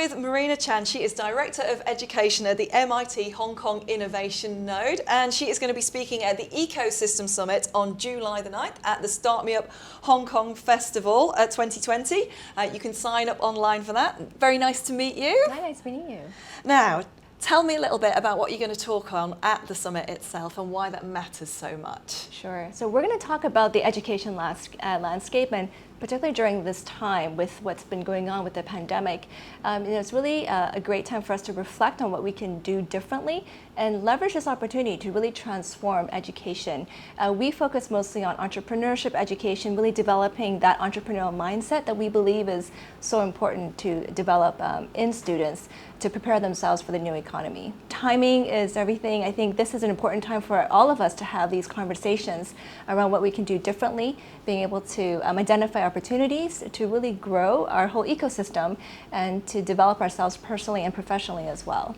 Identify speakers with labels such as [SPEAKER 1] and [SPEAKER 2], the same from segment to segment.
[SPEAKER 1] with Marina Chan. She is Director of Education at the MIT Hong Kong Innovation Node, and she is going to be speaking at the Ecosystem Summit on July the 9th at the Start Me Up Hong Kong Festival 2020. You can sign up online for that. Very nice to meet you.
[SPEAKER 2] Hi, nice meeting you.
[SPEAKER 1] Now, tell me a little bit about what you're going to talk on at the summit itself and why that matters so much.
[SPEAKER 2] Sure. So we're going to talk about the education landscape, and particularly during this time with what's been going on with the pandemic. It's really a great time for us to reflect on what we can do differently and leverage this opportunity to really transform education. We focus mostly on entrepreneurship education, really developing that entrepreneurial mindset that we believe is so important to develop in students to prepare themselves for the new economy. Timing is everything. I think this is an important time for all of us to have these conversations around what we can do differently, being able to identify opportunities to really grow our whole ecosystem and to develop ourselves personally and professionally as well.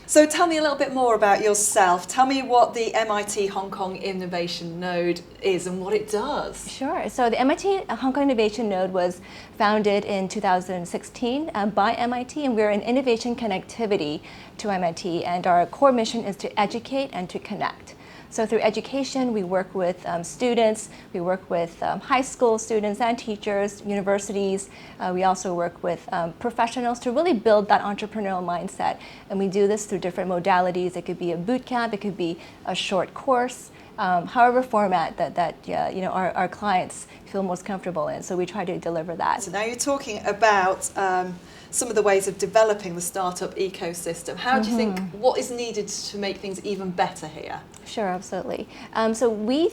[SPEAKER 1] So tell me a little bit more about yourself. Tell me what the MIT Hong Kong Innovation Node is and what it does.
[SPEAKER 2] Sure. So the MIT Hong Kong Innovation Node was founded in 2016 by MIT, and we're an innovation connectivity to MIT, and our core mission is to educate and to connect. So through education, we work with students, we work with high school students and teachers, universities. We also work with professionals to really build that entrepreneurial mindset. And we do this through different modalities. It could be a boot camp, it could be a short course, however format that our clients feel most comfortable in. So we try to deliver that.
[SPEAKER 1] So now you're talking about some of the ways of developing the startup ecosystem. How do you think, what is needed to make things even better here?
[SPEAKER 2] Sure, absolutely. So we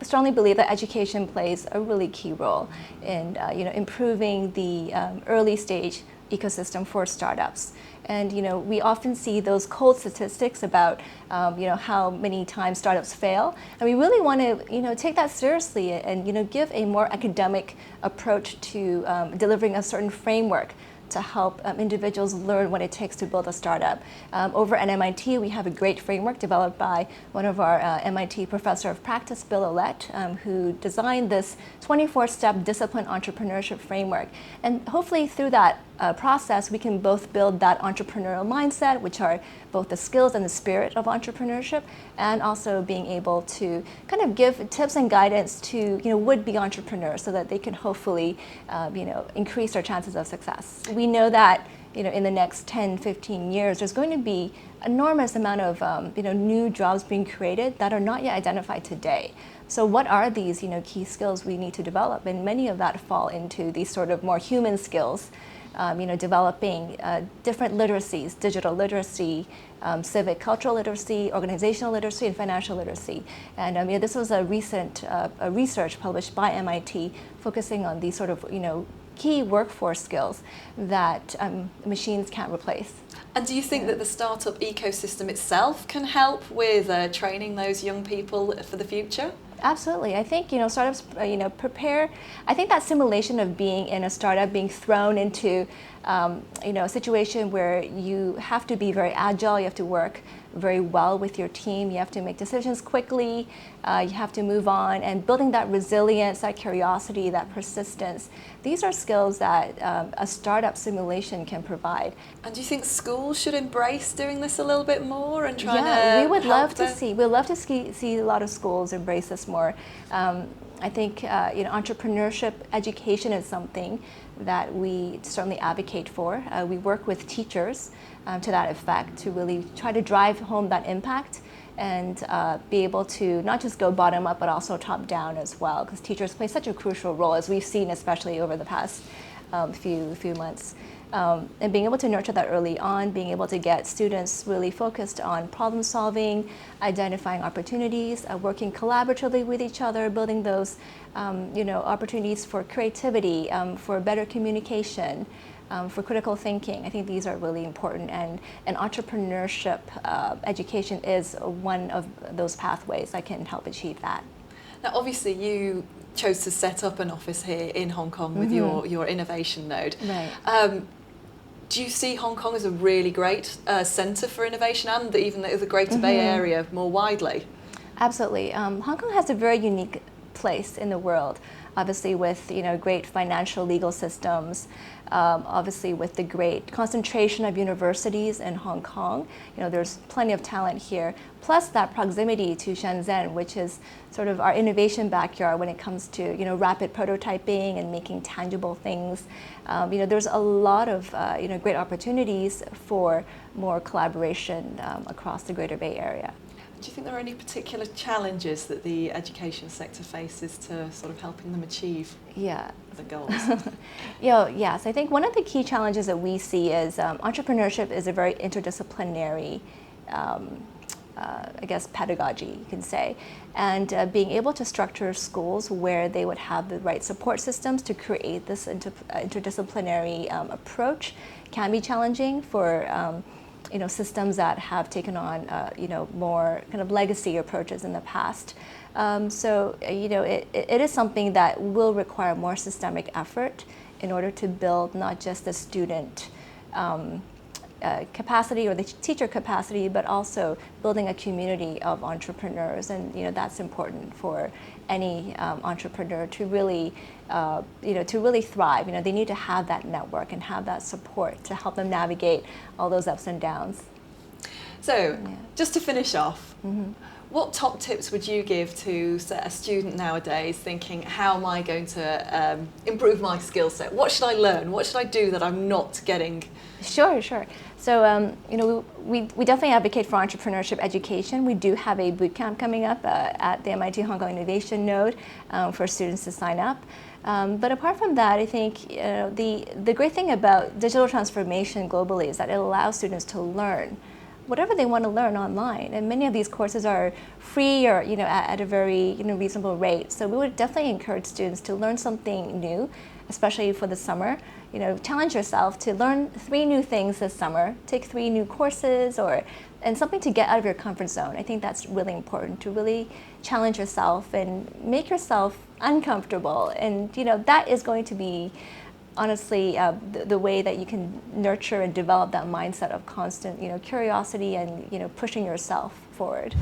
[SPEAKER 2] strongly believe that education plays a really key role in improving the early stage ecosystem for startups. And we often see those cold statistics about how many times startups fail, and we really want to take that seriously and give a more academic approach to delivering a certain framework to help individuals learn what it takes to build a startup. Over at MIT, we have a great framework developed by one of our MIT Professor of Practice, Bill Ouellette, who designed this 24-step discipline entrepreneurship framework. And hopefully through that process, we can both build that entrepreneurial mindset, which are both the skills and the spirit of entrepreneurship, and also being able to kind of give tips and guidance to would-be entrepreneurs so that they can hopefully increase their chances of success. We know that in the next 10, 15 years, there's going to be enormous amount of new jobs being created that are not yet identified today. So what are these key skills we need to develop? And many of that fall into these sort of more human skills. Developing different literacies, digital literacy, civic cultural literacy, organizational literacy, and financial literacy. And this was a recent research published by MIT focusing on these sort of key workforce skills that machines can't replace.
[SPEAKER 1] And do you think that the startup ecosystem itself can help with training those young people for the future?
[SPEAKER 2] Absolutely. I think startups prepare. I think that simulation of being in a startup, being thrown into a situation where you have to be very agile, you have to work very well with your team, you have to make decisions quickly, you have to move on, and building that resilience, that curiosity, that persistence. These are skills that a startup simulation can provide.
[SPEAKER 1] And do you think schools should embrace doing this a little bit more and try
[SPEAKER 2] to we would love to see. We'd love to see a lot of schools embrace this more. I think entrepreneurship education is something that we certainly advocate for. We work with teachers to that effect to really try to drive home that impact and be able to not just go bottom up but also top down as well, because teachers play such a crucial role, as we've seen especially over the past few months. And being able to nurture that early on, being able to get students really focused on problem solving, identifying opportunities, working collaboratively with each other, building those opportunities for creativity, for better communication, for critical thinking. I think these are really important, and entrepreneurship education is one of those pathways that can help achieve that.
[SPEAKER 1] Now obviously you chose to set up an office here in Hong Kong with your innovation node.
[SPEAKER 2] Right.
[SPEAKER 1] Do you see Hong Kong as a really great centre for innovation and even the Greater Bay Area more widely?
[SPEAKER 2] Absolutely. Hong Kong has a very unique place in the world. obviously with great financial legal systems, obviously with the great concentration of universities in Hong Kong. There's plenty of talent here, plus that proximity to Shenzhen, which is sort of our innovation backyard when it comes to rapid prototyping and making tangible things. There's a lot of great opportunities for more collaboration across the Greater Bay Area.
[SPEAKER 1] Do you think there are any particular challenges that the education sector faces to sort of helping them achieve the goals?
[SPEAKER 2] Yes, I think one of the key challenges that we see is entrepreneurship is a very interdisciplinary pedagogy, you can say. And being able to structure schools where they would have the right support systems to create this interdisciplinary approach can be challenging for systems that have taken on more kind of legacy approaches in the past. It is something that will require more systemic effort in order to build not just the student capacity or the teacher capacity, but also building a community of entrepreneurs. And that's important for any entrepreneur to really thrive. They need to have that network and have that support to help them navigate all those ups and downs.
[SPEAKER 1] So, just to finish off, what top tips would you give to a student nowadays thinking, how am I going to improve my skill set? What should I learn? What should I do that I'm not getting?
[SPEAKER 2] Sure. So, we definitely advocate for entrepreneurship education. We do have a boot camp coming up at the MIT Hong Kong Innovation Node for students to sign up. But apart from that, I think the great thing about digital transformation globally is that it allows students to learn whatever they want to learn online, and many of these courses are free or at a very reasonable rate. So we would definitely encourage students to learn something new, especially for the summer. Challenge yourself to learn 3 new things this summer. Take 3 new courses and something to get out of your comfort zone. I think that's really important, to really challenge yourself and make yourself uncomfortable. And that is going to be honestly the way that you can nurture and develop that mindset of constant curiosity and pushing yourself forward.